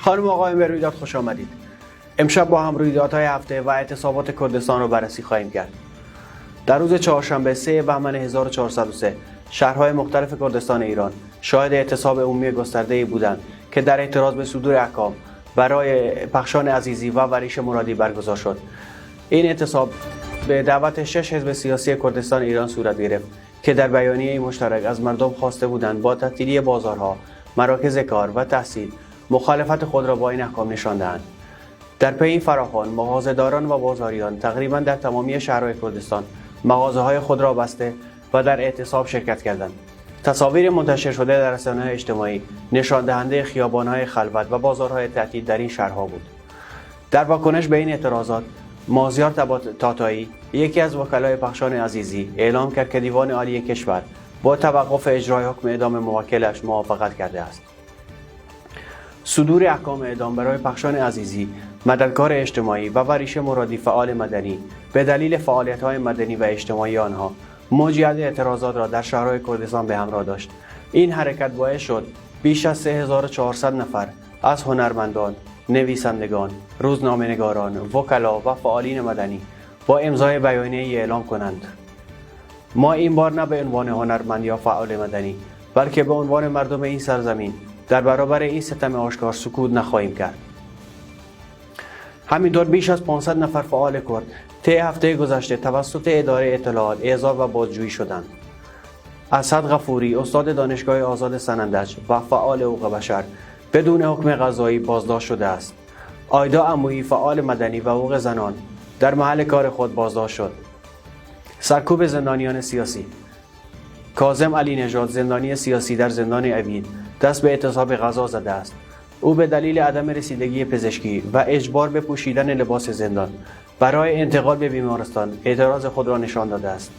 خانم و آقایان، به رویداد خوش آمدید. امشب با هم رویدادهای هفته و اعتصابات کردستان رو بررسی خواهیم کرد. در روز چهارشنبه 3 بهمن 1403 شهرهای مختلف کردستان ایران شاهد اعتصاب عمومی گسترده‌ای بودند که در اعتراض به صدور احکام برای پخشان عزیزی و وریش مرادی برگزار شد. این اعتصاب به دعوت 6 حزب سیاسی کردستان ایران صورت گرفت که در بیانیه مشترک از مردم خواسته بودند با تعطیلی بازارها، مراکز کار و تحصیل مخالفت خود را با این احکام نشان دهند. در پی این فراخوان، مغازه‌داران و بازاریان تقریبا در تمامی شهرهای کردستان مغازه‌های خود را بسته و در اعتصاب شرکت کردند. تصاویر منتشر شده در رسانه‌های اجتماعی نشان دهنده خیابان‌های خلوت و بازارهای تعطیل در این شهرها بود. در واکنش به این اعتراضات، مازیار تاتایی، یکی از وکلای پخشان عزیزی، اعلام کرد که دیوان عالی کشور با توقف اجرای حکم اعدام موکلش موافقت کرده است. صدور احکام اعدام برای پخشان عزیزی، مددکار اجتماعی و وریش مرادی فعال مدنی به دلیل فعالیت‌های مدنی و اجتماعی آنها موجیت اعتراضات را در شهرهای کردستان به همراه داشت. این حرکت باعث شد بیش از 3400 نفر از هنرمندان، نویسندگان، روزنامه‌نگاران، وکلا و فعالین مدنی با امضای بیانیه‌ای اعلام کنند: ما این بار نه به عنوان هنرمند یا فعال مدنی، بلکه به عنوان مردم این سرزمین در برابر این ستم آشکار سکوت نخواهیم کرد. همینطور بیش از 500 نفر فعال کرد طی هفته گذشته توسط اداره اطلاعات اعزام و بازجویی شدند. اسد غفوری، استاد دانشگاه آزاد سنندج و فعال حقوق بشر، بدون حکم قضایی بازداشت شده است. آیدا عمویی، فعال مدنی و حقوق زنان، در محل کار خود بازداشت شد. سرکوب زندانیان سیاسی: کاظم علی نژاد، زندانی سیاسی در زندان اوین، دست به اعتصاب غذا زده است. او به دلیل عدم رسیدگی پزشکی و اجبار به پوشیدن لباس زندان برای انتقال به بیمارستان اعتراض خود را نشان داده است.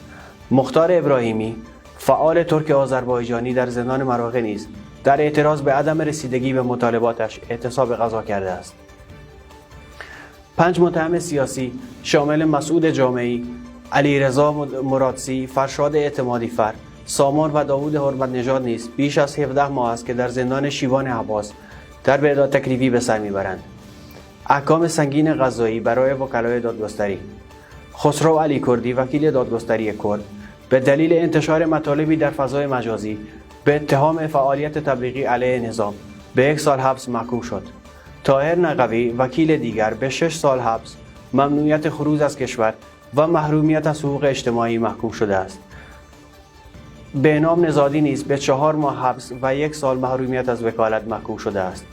مختار ابراهیمی، فعال ترک آذربایجانی در زندان مراغه نیز در اعتراض به عدم رسیدگی به مطالباتش اعتصاب غذا کرده است. 5 متهم سیاسی شامل مسعود جامعی، علیرضا مرادسی، فرشاد اعتمادی فر، سامان و داوود حرمت نژاد نیز بیش از 17 ماه است که در زندان شیوان حواس در بغداد تکلیفی به سر میبرند. احکام سنگین قضایی برای وکلای دادگستری: خسرو علی کردی، وکیل دادگستری کرد، به دلیل انتشار مطالبی در فضای مجازی به اتهام فعالیت تبلیغی علیه نظام به 1 سال حبس محکوم شد. طاهر نقوی، وکیل دیگر، به 6 سال حبس، ممنوعیت خروج از کشور و محرومیت از حقوق اجتماعی محکوم شده است. بهنام نژادی نیز به 4 ماه حبس و 1 سال محرومیت از وکالت محکوم شده است.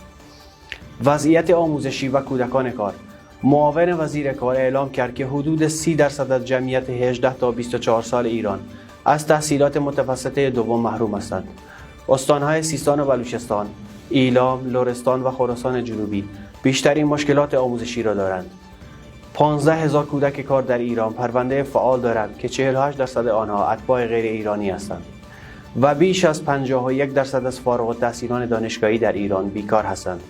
وضعیت آموزشی و کودکان کار: معاون وزیر کار اعلام کرد که حدود 30% از جمعیت 18 تا 24 سال ایران از تحصیلات متوسطه دوم محروم هستند. استانهای سیستان و بلوچستان، ایلام، لرستان و خراسان جنوبی بیشترین مشکلات آموزشی را دارند. 15,000 کودک کار در ایران پرونده فعال دارند که 48% آنها اتباع غیر ایرانی هستند و بیش از 51% از فارغ التحصیلان دانشگاهی در ایران بیکار هستند.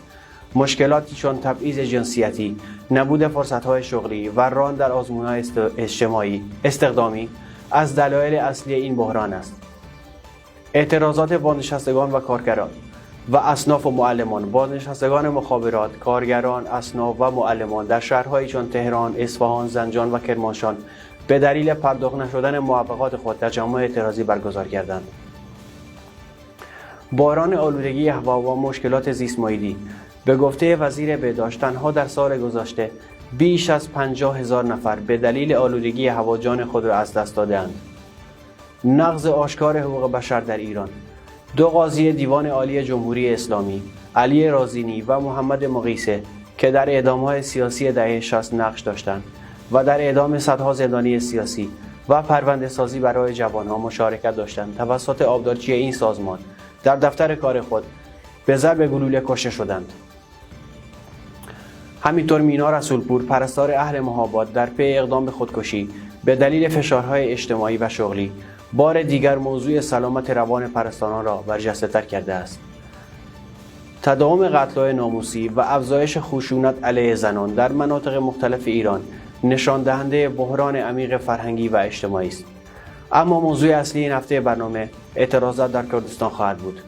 مشکلاتی چون تبعیض جنسیتی، نبود فرصت‌های شغلی و ران در آزمون‌های اجتماعی استخدامی از دلایل اصلی این بحران است. اعتراضات بازنشستگان و کارگران و اصناف و معلمان: بازنشستگان مخابرات، کارگران، اصناف و معلمان در شهرهایی چون تهران، اصفهان، زنجان و کرمانشاه به دلیل پرداخت نشدن موافقات خود تجمع اعتراضی برگزار کردند. بحران آلودگی هوا و مشکلات زیست محیطی: به گفته وزیر بهداشت، تنها در سال گذشته بیش از 50,000 نفر به دلیل آلودگی هوا جان خود را از دست دادند. نقض آشکار حقوق بشر در ایران: 2 قاضی دیوان عالی جمهوری اسلامی، علی رازینی و محمد مقیسه، که در اعدام‌های سیاسی دهه 60 نقش داشتند و در اعدام صدها زندانی سیاسی و پرونده سازی برای جوانها مشارکت داشتند، توسط آبدارچی این سازمان در دفتر کار خود به ضرب گلوله کشته شدند. همینطور مینا رسولپور، پرستار اهل مهاباد، در پی اقدام به خودکشی به دلیل فشارهای اجتماعی و شغلی بار دیگر موضوع سلامت روان پرستاران را برجسته‌تر کرده است. تداوم قتل‌های ناموسی و افزایش خشونت علیه زنان در مناطق مختلف ایران نشان دهنده بحران عمیق فرهنگی و اجتماعی است. اما موضوع اصلی این هفته برنامه اعتراضات در کردستان خواهد بود.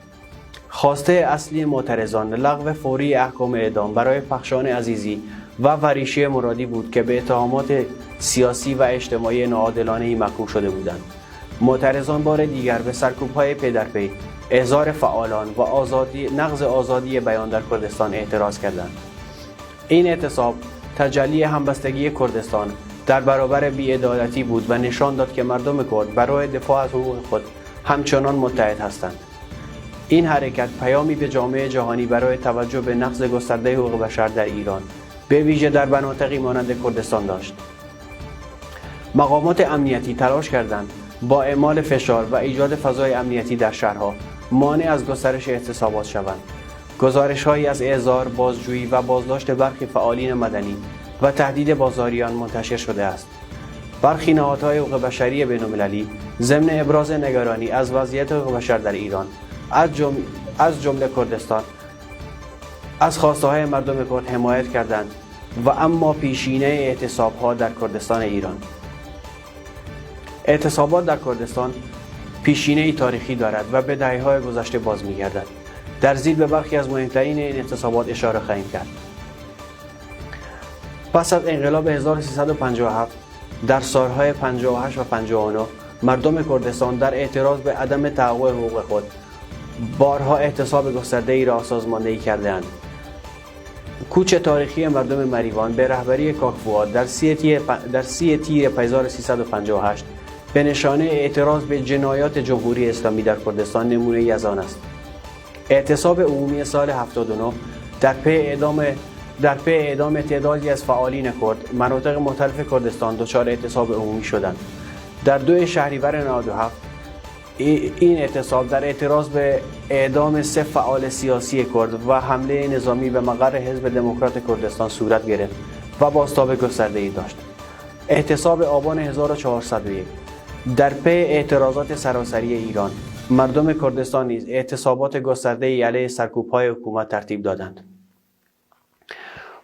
خواسته اصلی معترضان لغو فوری احکام اعدام برای پخشان عزیزی و وریشه مرادی بود که به اتهامات سیاسی و اجتماعی ناعادلانه‌ای محکوم شده بودند. معترضان بار دیگر به سرکوب‌های پی در پی، احضار فعالان و نقض آزادی بیان در کردستان اعتراض کردند. این اعتصاب تجلی همبستگی کردستان در برابر بی‌عدالتی بود و نشان داد که مردم کرد برای دفاع از حقوق خود همچنان متحد هستند. این حرکت پیامی به جامعه جهانی برای توجه به نقض گسترده حقوق بشر در ایران، به ویژه در مناطقی مانند کردستان داشت. مقامات امنیتی تلاش کردند با اعمال فشار و ایجاد فضای امنیتی در شهرها مانع از گسترش اعتصابات شوند. گزارش‌هایی از احضار، بازجویی و بازداشت برخی فعالین مدنی و تهدید بازاریان منتشر شده است. برخی نهادهای حقوق بشری بین‌المللی ضمن ابراز نگرانی از وضعیت حقوق بشر در ایران از جمله کردستان از خواسته‌های مردم کرد حمایت کردند و اما پیشینه اعتصاب‌ها در کردستان ایران. اعتصابات در کردستان پیشینه‌ای تاریخی دارد و به دهه‌های گذشته باز می‌گردد. در زیر به برخی از مهمترین این اعتصابات اشاره خواهیم کرد. پس از انقلاب 1357 در سالهای 58 و 59 مردم کردستان در اعتراض به عدم تحقق حقوق خود بارها اعتصاب گسترده‌ای را سازماندهی کرده‌اند. کوچ تاریخی مردم مریوان به رهبری کاک فؤاد در 3 تیر 1358 به نشانه اعتراض به جنایات جمهوری اسلامی در کردستان نمونه‌ای از آن است. اعتصاب عمومی سال 79 در پی اعدام تعدادی از فعالین کرد، مناطق مختلف کردستان دچار اعتصاب عمومی شدند. در 2 شهریور 97 این اعتصاب در اعتراض به اعدام 3 فعال سیاسی کرد و حمله نظامی به مقر حزب دموکرات کردستان صورت گرفت و بازتاب گسترده‌ای داشت. اعتصاب آبان 1401 در پی اعتراضات سراسری ایران، مردم کردستان نیز اعتصابات گسترده‌ای علیه سرکوب‌های حکومت ترتیب دادند.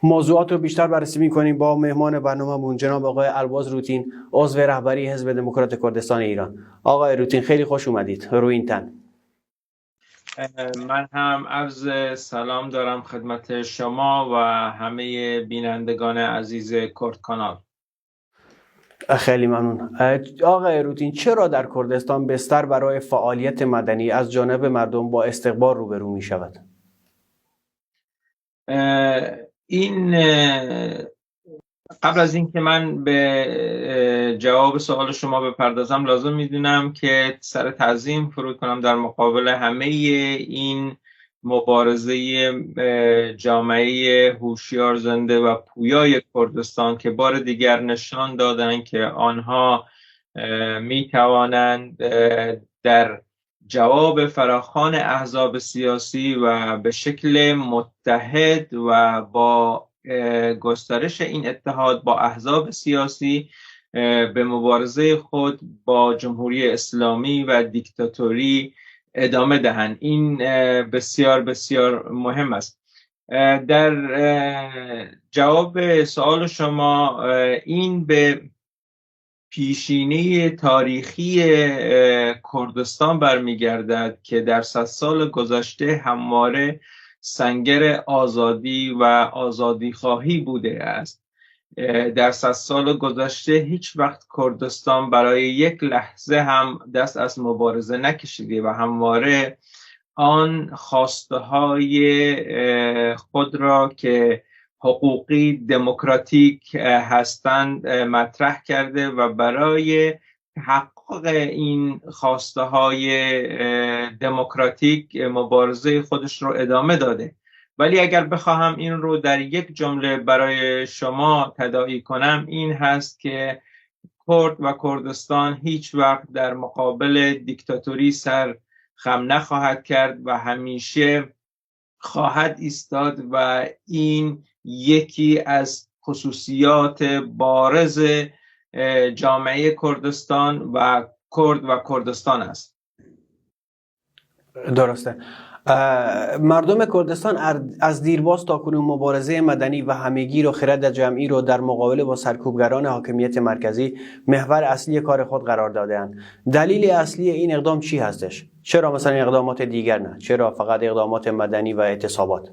موضوعات رو بیشتر بررسی می‌کنیم با مهمان برنامه‌مون جناب آقای الباز روتین، عضو رهبری حزب دموکرات کردستان ایران. آقای روتین خیلی خوش اومدید. روی این تن. من هم عرض سلام دارم خدمت شما و همه بینندگان عزیز کرد کانال. خیلی ممنون. آقای روتین، چرا در کردستان بستر برای فعالیت مدنی از جانب مردم با استقبال روبرو می شود؟ این قبل از اینکه من به جواب سوال شما بپردازم لازم میدونم که سر تعظیم فرود کنم در مقابل همه این مبارزه جامعه هوشیار زنده و پویای کردستان که بار دیگر نشان دادن که آنها می توانند در جواب فراخوان احزاب سیاسی و به شکل متحد و با گسترش این اتحاد با احزاب سیاسی به مبارزه خود با جمهوری اسلامی و دیکتاتوری ادامه دهند. این بسیار بسیار مهم است. در جواب سوال شما، این به پیشینه تاریخی کردستان برمیگردد که در 100 سال گذشته همواره سنگر آزادی و آزادی خواهی بوده است. در 100 سال گذشته هیچ وقت کردستان برای یک لحظه هم دست از مبارزه نکشیده و همواره آن خواسته های خود را که حقوقی دموکراتیک هستند مطرح کرده و برای تحقق این خواسته های دموکراتیک مبارزه خودش رو ادامه داده. ولی اگر بخواهم این رو در یک جمله برای شما تداعی کنم، این هست که کرد و کردستان هیچ وقت در مقابل دیکتاتوری سر خم نخواهد کرد و همیشه خواهد ایستاد و این یکی از خصوصیات بارز جامعه کردستان و کرد و کردستان است. درسته. مردم کردستان از دیرباز تا کنون مبارزه مدنی و همگیر و خرد جمعی رو در مقابله با سرکوبگران حاکمیت مرکزی محور اصلی کار خود قرار داده‌اند. دلیل اصلی این اقدام چی هستش؟ چرا مثلا اقدامات دیگر نه؟ چرا فقط اقدامات مدنی و اعتصابات؟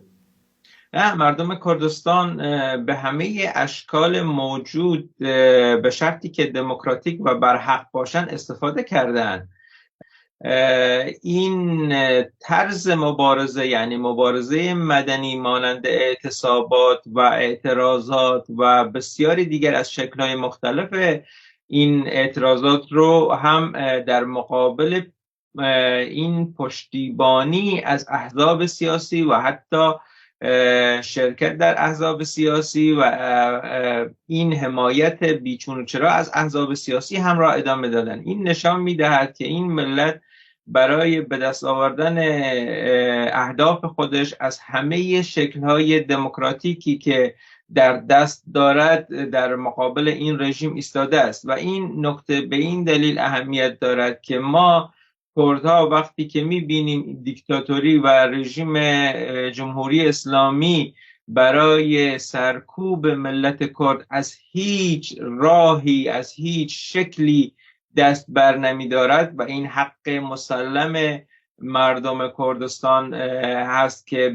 نه، مردم کردستان به همه اشکال موجود به شرطی که دموکراتیک و برحق باشن استفاده کردن. این طرز مبارزه، یعنی مبارزه مدنی مانند اعتصابات و اعتراضات و بسیاری دیگر از شکل‌های مختلف این اعتراضات رو هم در مقابل این پشتیبانی از احزاب سیاسی و حتی شرکت در احزاب سیاسی و این حمایت بیچون و چرا از احزاب سیاسی هم را ادامه دادن. این نشان می‌دهد که این ملت برای به دست آوردن اهداف خودش از همه شکل‌های دموکراتیکی که در دست دارد در مقابل این رژیم ایستاده است و این نکته به این دلیل اهمیت دارد که ما کردها وقتی که می‌بینیم دیکتاتوری و رژیم جمهوری اسلامی برای سرکوب ملت کرد از هیچ راهی، از هیچ شکلی دست بر نمی دارد و این حق مسلم مردم کردستان هست که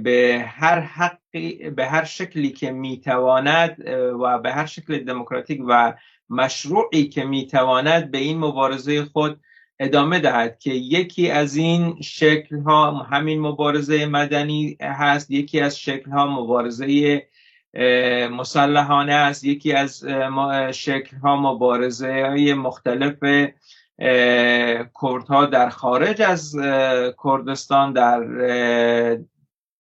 به هر شکلی که میتواند و به هر شکل دموکراتیک و مشروعی که میتواند به این مبارزه خود ادامه دهد که یکی از این شکل ها همین مبارزه مدنی هست، یکی از شکل ها مبارزه مسلحانه است، یکی از شکل ها مبارزه های مختلف کردها در خارج از کردستان در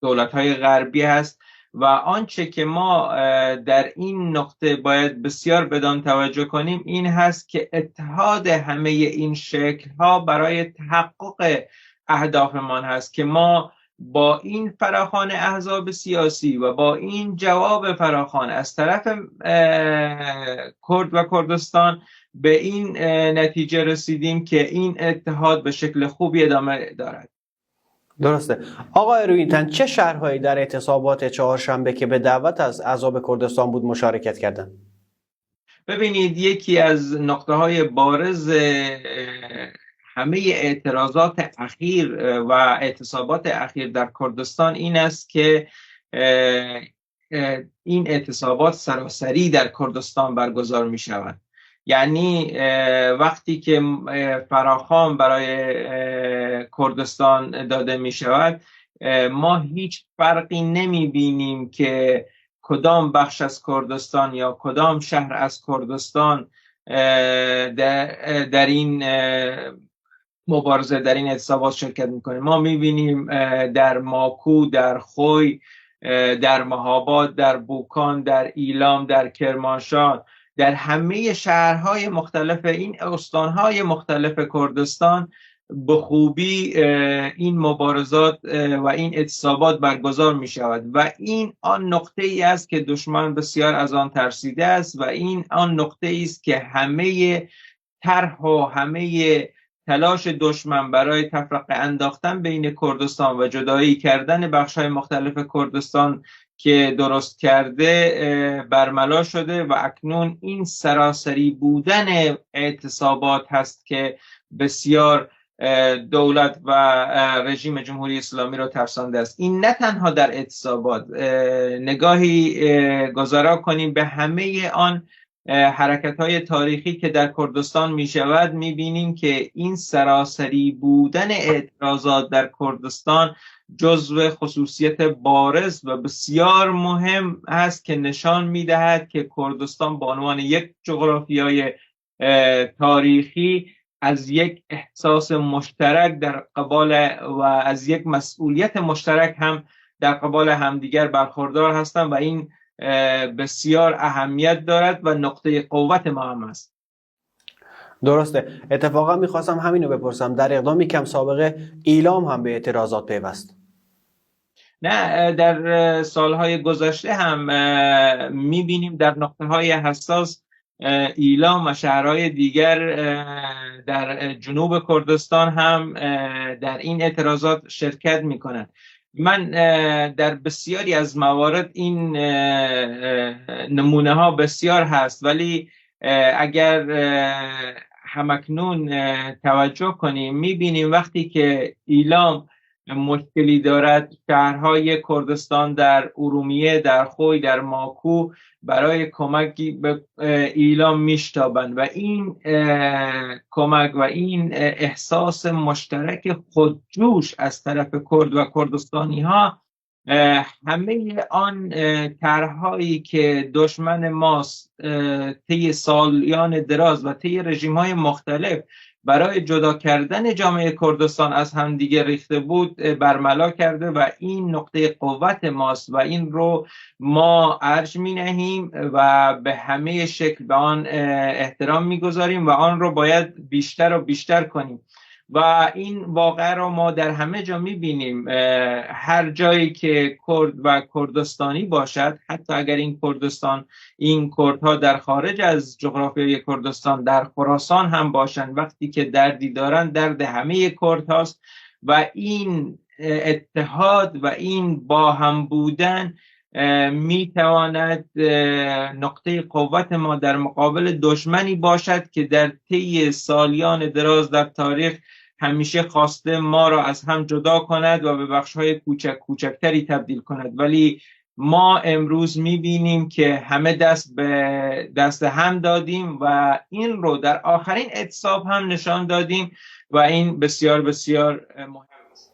دولت های غربی هست و آنچه که ما در این نقطه باید بسیار بدان توجه کنیم این هست که اتحاد همه این شکل ها برای تحقق اهدافمان هست که ما با این فراخوان احزاب سیاسی و با این جواب فراخوان از طرف کرد و کردستان به این نتیجه رسیدیم که این اتحاد به شکل خوبی ادامه دارد. درسته. آقای رویینتن، چه شهرهایی در اعتصابات چهارشنبه که به دعوت از احزاب کردستان بود مشارکت کردند؟ ببینید، یکی از نقطه‌های بارز همه اعتراضات اخیر و اعتصابات اخیر در کردستان این است که این اعتصابات سراسری در کردستان برگزار می شوند. یعنی وقتی که فراخوان برای کردستان داده می شود ما هیچ فرقی نمی بینیم که کدام بخش از کردستان یا کدام شهر از کردستان در این مبارزه، در این اعتصابات شرکت میکنیم. ما میبینیم در ماکو، در خوی، در مهاباد، در بوکان، در ایلام، در کرمانشاه، در همه شهرهای مختلف این استانهای مختلف کردستان به خوبی این مبارزات و این اعتصابات برگزار می شود و این آن نقطه ای است که دشمن بسیار از آن ترسیده است و این آن نقطه ای است که همه طرح و همه تلاش دشمن برای تفرقه انداختن بین کردستان و جدایی کردن بخش‌های مختلف کردستان که درست کرده برملا شده و اکنون این سراسری بودن اعتصابات هست که بسیار دولت و رژیم جمهوری اسلامی را ترسانده است. این نه تنها در اعتصابات، نگاهی گذارا کنیم به همه آن حرکت‌های تاریخی که در کردستان می شود، می بینیم که این سراسری بودن اعتراضات در کردستان جزو خصوصیت بارز و بسیار مهم است که نشان می دهد که کردستان به عنوان یک جغرافیای تاریخی از یک احساس مشترک در قبال و از یک مسئولیت مشترک هم در قبال همدیگر برخوردار هستند و این بسیار اهمیت دارد و نقطه قوت ما هم است. درسته. اتفاقا میخواستم همینو بپرسم، در اقدامی کم سابقه ایلام هم به اعتراضات پیوست؟ نه، در سالهای گذشته هم میبینیم در نقطه‌های حساس ایلام و شهرهای دیگر در جنوب کردستان هم در این اعتراضات شرکت میکنند. من در بسیاری از موارد این نمونه ها بسیار هست، ولی اگر همکنون توجه کنیم میبینیم وقتی که ایلام مشکلی دارد، شهرهای کردستان در ارومیه، در خوی، در ماکو برای کمک به ایلام میشتابند و این کمک و این احساس مشترک خودجوش از طرف کرد و کردستانی ها همه آن طرح‌هایی که دشمن ماست طی سالیان دراز و طی رژیم‌های مختلف برای جدا کردن جامعه کردستان از همدیگه ریخته بود برملا کرده و این نقطه قوت ماست و این رو ما ارج می نهیم و به همه شکل به آن احترام می گذاریم و آن رو باید بیشتر و بیشتر کنیم و این واقعه رو ما در همه جا می بینیم. هر جایی که کرد و کردستانی باشد، حتی اگر این کردها در خارج از جغرافیای کردستان در خراسان هم باشند، وقتی که دردی دارند درد همه کرد هاست و این اتحاد و این با هم بودن می تواند نقطه قوت ما در مقابل دشمنی باشد که در طی سالیان دراز در تاریخ همیشه خواسته ما را از هم جدا کند و به بخش‌های کوچکتری تبدیل کند، ولی ما امروز می‌بینیم که همه دست به دست هم دادیم و این رو در آخرین اعتصاب هم نشان دادیم و این بسیار بسیار مهم است.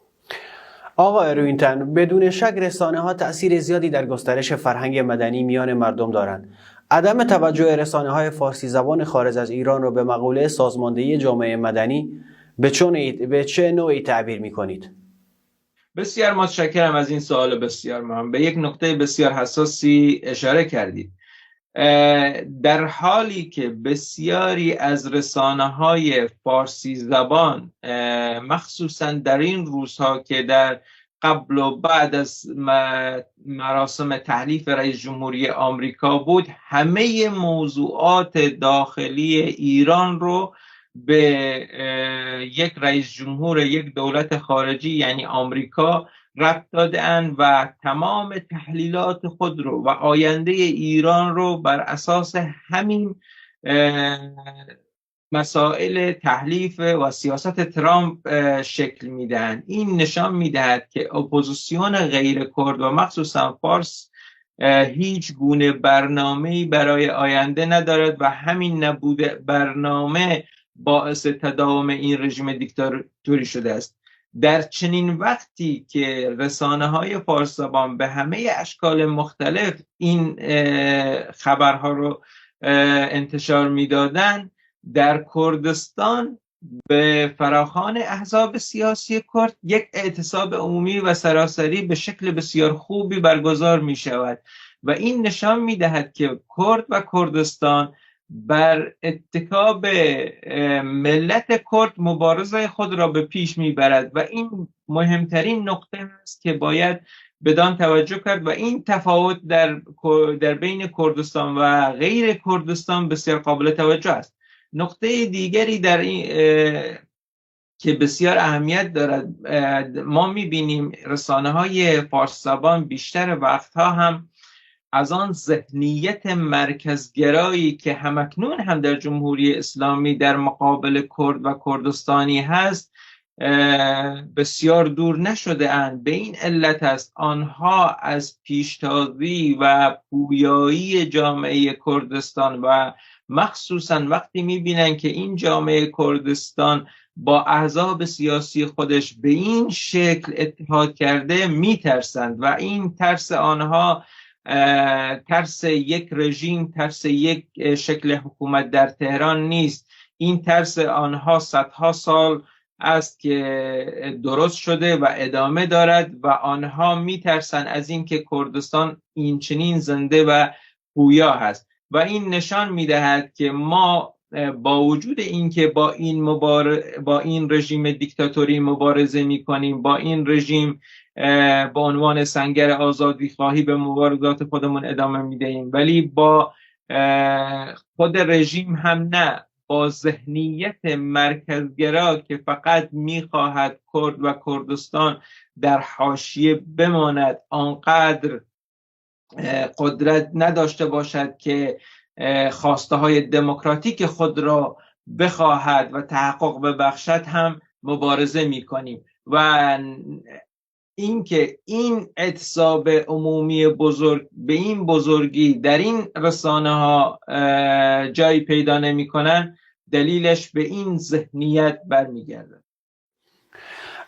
آقای روینتن، بدون شک رسانه ها تأثیر زیادی در گسترش فرهنگ مدنی میان مردم دارند. عدم توجه رسانه های فارسی زبان خارج از ایران را به مقوله سازماندهی جامعه مدنی به چه نوعی تعبیر می کنید؟ بسیار متشکرم از این سوال بسیار مهم. به یک نکته بسیار حساسی اشاره کردید. در حالی که بسیاری از رسانه‌های فارسی زبان مخصوصا در این روزها که در قبل و بعد از مراسم تحلیف رئیس جمهوری آمریکا بود، همه موضوعات داخلی ایران رو به یک رئیس جمهور یک دولت خارجی یعنی آمریکا ربط دادن و تمام تحلیلات خود رو و آینده ایران رو بر اساس همین مسائل تحلیف و سیاست ترامپ شکل میدن. این نشان میدهد که اپوزیسیون غیر کرد و مخصوصا فارس هیچ گونه برنامه‌ای برای آینده ندارد و همین نبود برنامه باعث تداوم این رژیم دیکتاتوری شده است. در چنین وقتی که رسانه‌های فارس زبان به همه اشکال مختلف این خبرها رو انتشار میدادن، در کردستان به فراخوان احزاب سیاسی کرد یک اعتصاب عمومی و سراسری به شکل بسیار خوبی برگزار می شود و این نشان می دهد که کرد و کردستان بر اتکا به ملت کرد مبارزه خود را به پیش میبرد و این مهمترین نقطه است که باید بدان توجه کرد و این تفاوت در بین کردستان و غیر کردستان بسیار قابل توجه است. نقطه دیگری در این که بسیار اهمیت دارد، ما میبینیم رسانه‌های فارس زبان بیشتر وقتها هم از آن ذهنیت مرکزگرایی که همکنون هم در جمهوری اسلامی در مقابل کرد و کردستانی هست بسیار دور نشده اند. به این علت است آنها از پیشتازی و پویایی جامعه کردستان و مخصوصا وقتی میبینن که این جامعه کردستان با احزاب سیاسی خودش به این شکل اتحاد کرده میترسند و این ترس آنها ترس یک رژیم، ترس یک شکل حکومت در تهران نیست. این ترس آنها صدها سال است که درست شده و ادامه دارد و آنها میترسن از این که کردستان این چنین زنده و پویا هست و این نشان میدهد که ما با وجود اینکه با این رژیم دیکتاتوری مبارزه میکنیم، با این رژیم با عنوان سنگر آزادی خواهی به مبارزات خودمون ادامه میدهیم، ولی با خود رژیم هم نه، با ذهنیت مرکزگرا که فقط میخواهد کرد و کردستان در حاشیه بماند، آنقدر قدرت نداشته باشد که خواسته های دموکراتیک خود را بخواهد و تحقق ببخشد هم مبارزه میکنیم. و اینکه این اعتصاب عمومی بزرگ به این بزرگی در این رسانه ها جایی پیدا نمیکنن، دلیلش به این ذهنیت برمیگرده.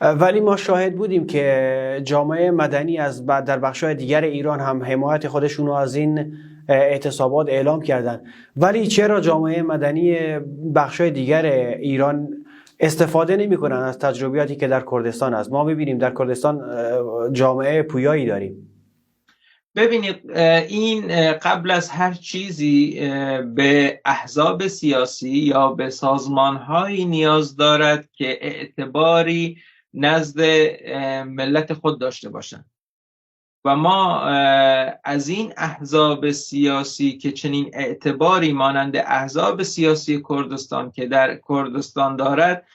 ولی ما شاهد بودیم که جامعه مدنی از بعد در بخش‌های دیگر ایران هم حمایت خودشون رو از این اعتصابات اعلام کردن. ولی چرا جامعه مدنی بخش‌های دیگر ایران استفاده نمی‌کنن از تجربیاتی که در کردستان است؟ ما می‌بینیم در کردستان جامعه پویایی داریم. ببینید، این قبل از هر چیزی به احزاب سیاسی یا به سازمان‌هایی نیاز دارد که اعتباری نزد ملت خود داشته باشند. و ما از این احزاب سیاسی که چنین اعتباری مانند احزاب سیاسی کردستان که در کردستان دارد،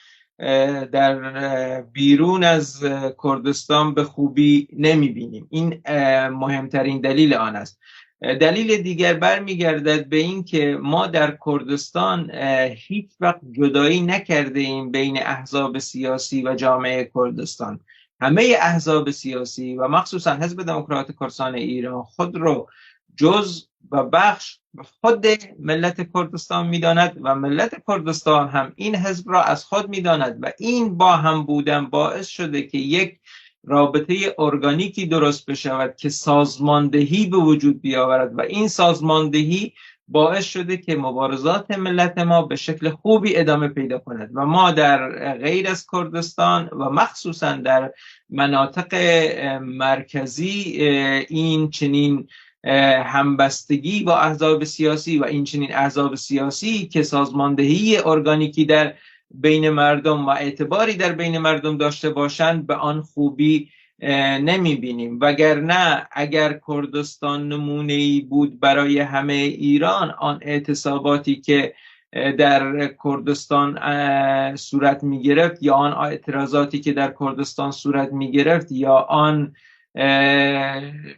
در بیرون از کردستان به خوبی نمی‌بینیم. این مهمترین دلیل آن است. دلیل دیگر برمیگردد به این که ما در کردستان هیچ وقت جدایی نکرده ایم بین احزاب سیاسی و جامعه کردستان. همه احزاب سیاسی و مخصوصا حزب دموکرات کردستان ایران خود رو جز و بخش خود ملت کردستان می‌داند و ملت کردستان هم این حزب را از خود می‌داند و این با هم بودن باعث شده که یک رابطه ارگانیکی درست بشود که سازماندهی به وجود بیاورد و این سازماندهی باعث شده که مبارزات ملت ما به شکل خوبی ادامه پیدا کند. و ما در غیر از کردستان و مخصوصا در مناطق مرکزی این چنین همبستگی با احزاب سیاسی و این چنین احزاب سیاسی که سازماندهی ارگانیکی در بین مردم و اعتباری در بین مردم داشته باشند به آن خوبی نمی بینیم. وگرنه اگر کردستان نمونه‌ای بود برای همه ایران، آن اعتصاباتی که در کردستان صورت می گرفت یا آن اعتراضاتی که در کردستان صورت می گرفت یا آن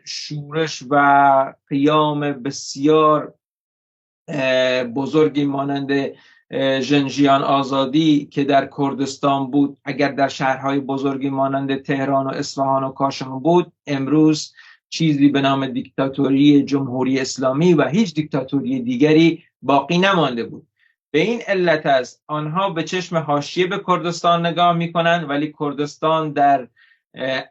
شورش و قیام بسیار بزرگی مانند ژنژیان آزادی که در کردستان بود، اگر در شهرهای بزرگی مانند تهران و اصفهان و کاشان بود، امروز چیزی به نام دیکتاتوری جمهوری اسلامی و هیچ دیکتاتوری دیگری باقی نمانده بود. به این علت است آنها به چشم حاشیه به کردستان نگاه میکنند، ولی کردستان در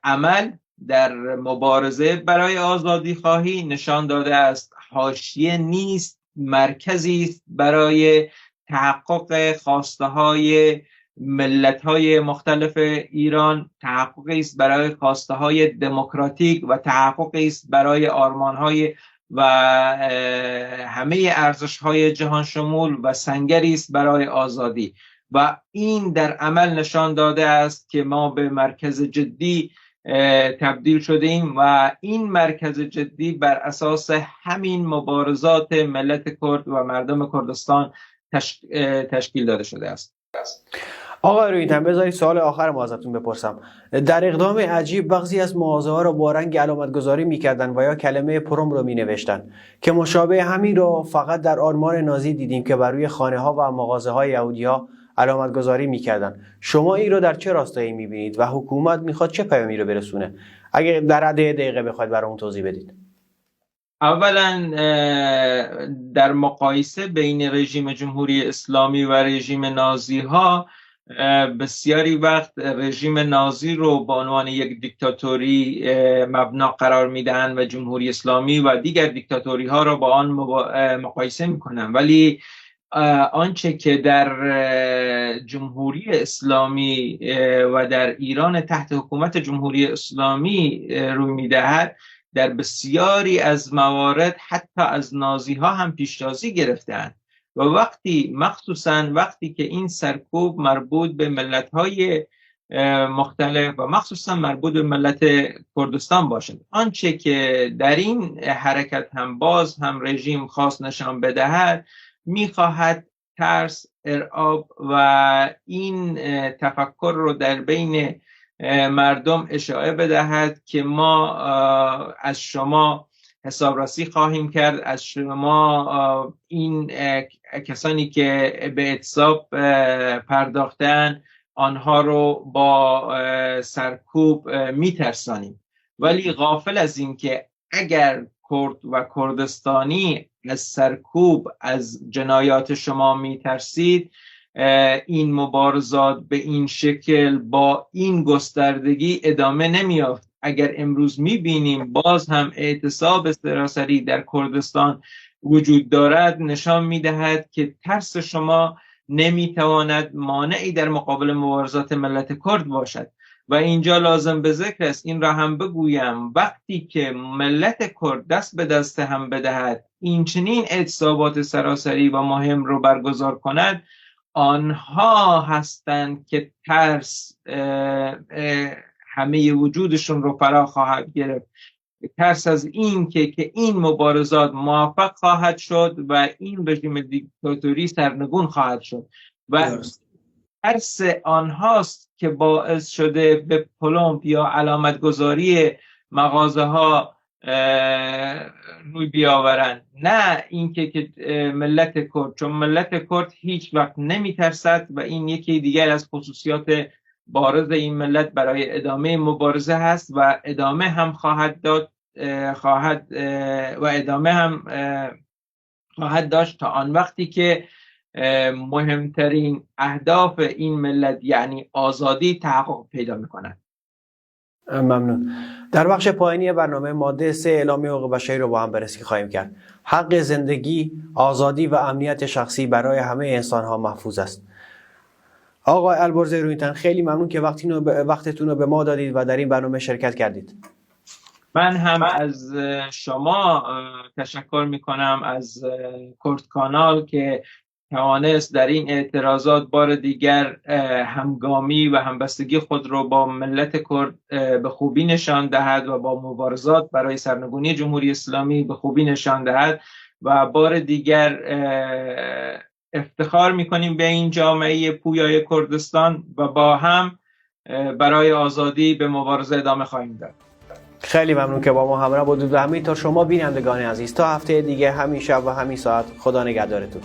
عمل در مبارزه برای آزادی خواهی نشان داده است حاشیه نیست، مرکزی است برای تحقق خواسته های ملت های مختلف ایران، تحققی است برای خواسته های دموکراتیک و تحققی است برای آرمان های و همه ارزش های جهان شمول و سنگری است برای آزادی. و این در عمل نشان داده است که ما به مرکز جدی تبدیل شده ایم و این مرکز جدی بر اساس همین مبارزات ملت کرد و مردم کردستان تشکیل داده شده است. آقای رویینتن، بذارید سوال آخر ما ازتون بپرسم. در اقدام عجیب بعضی از مواضع ها را با رنگ علامت گذاری میکردن و یا کلمه پروم رو مینوشتن که مشابه همین رو فقط در آلمان نازی دیدیم که بر روی خانه ها و مغازه های یهودی ها علامت گذاری میکردن. شما این رو در چه راستایی میبینید و حکومت میخواد چه پیامی رو برسونه؟ اگه در حد دقیقه بخواید برامون توضیح بدید. اولا در مقایسه بین رژیم جمهوری اسلامی و رژیم نازی ها، بسیاری وقت رژیم نازی رو به عنوان یک دیکتاتوری مبنا قرار میدن و جمهوری اسلامی و دیگر دیکتاتوری ها رو با آن مقایسه میکنن. ولی آنچه که در جمهوری اسلامی و در ایران تحت حکومت جمهوری اسلامی روی میدهد، در بسیاری از موارد حتی از نازی ها هم پیشتازی گرفتند و مخصوصا وقتی که این سرکوب مربوط به ملت های مختلف و مخصوصا مربوط به ملت کردستان باشد، آنچه که در این حرکت هم باز هم رژیم خواست نشان بدهد، میخواهد ترس، ارعاب و این تفکر رو در بین مردم اشاعه بدهد که ما از شما حسابرسی خواهیم کرد از شما. این کسانی که به اعتصاب پرداختن آنها رو با سرکوب میترسانیم، ولی غافل از این که اگر کرد و کردستانی از سرکوب، از جنایات شما میترسید، این مبارزات به این شکل با این گستردگی ادامه نمیافت. اگر امروز میبینیم باز هم اعتصاب سراسری در کردستان وجود دارد، نشان میدهد که ترس شما نمیتواند مانعی در مقابل مبارزات ملت کرد باشد. و اینجا لازم به ذکر است، این را هم بگویم، وقتی که ملت کرد دست به دست هم بدهد، این چنین اعتصابات سراسری و مهم رو برگزار کند، آنها هستند که ترس همه وجودشون رو فرا خواهد گرفت. ترس از این که این مبارزات موفق خواهد شد و این رژیم دیکتاتوری سرنگون خواهد شد و ترس آنهاست که باعث شده به پلمب یا علامت گذاری مغازه ها روی بیاورند، نه اینکه ملت کرد، چون ملت کرد هیچ وقت نمی ترسد و این یکی دیگر از خصوصیات بارز این ملت برای ادامه مبارزه هست و ادامه هم خواهد داشت تا آن وقتی که مهمترین اهداف این ملت یعنی آزادی تحقق پیدا می‌کند. ممنون. در بخش پایانی برنامه ماده 3 اعلامیه حقوق بشری رو با هم بررسی خواهیم کرد. حق زندگی، آزادی و امنیت شخصی برای همه انسان‌ها محفوظ است. آقای البرز رویینتن، خیلی ممنون که وقتتون رو به ما دادید و در این برنامه شرکت کردید. من هم از شما تشکر میکنم، از کرد کانال که توانست در این اعتراضات بار دیگر همگامی و همبستگی خود رو با ملت کرد به خوبی نشان دهد و با مبارزات برای سرنگونی جمهوری اسلامی به خوبی نشان دهد و بار دیگر افتخار میکنیم به این جامعه پویای کردستان و با هم برای آزادی به مبارزه ادامه خواهیم داد. خیلی ممنون که با ما همراه بودید و همینطور شما بینندگان عزیز. تا هفته دیگه همین شب و همین ساعت، خدا نگهدارتون.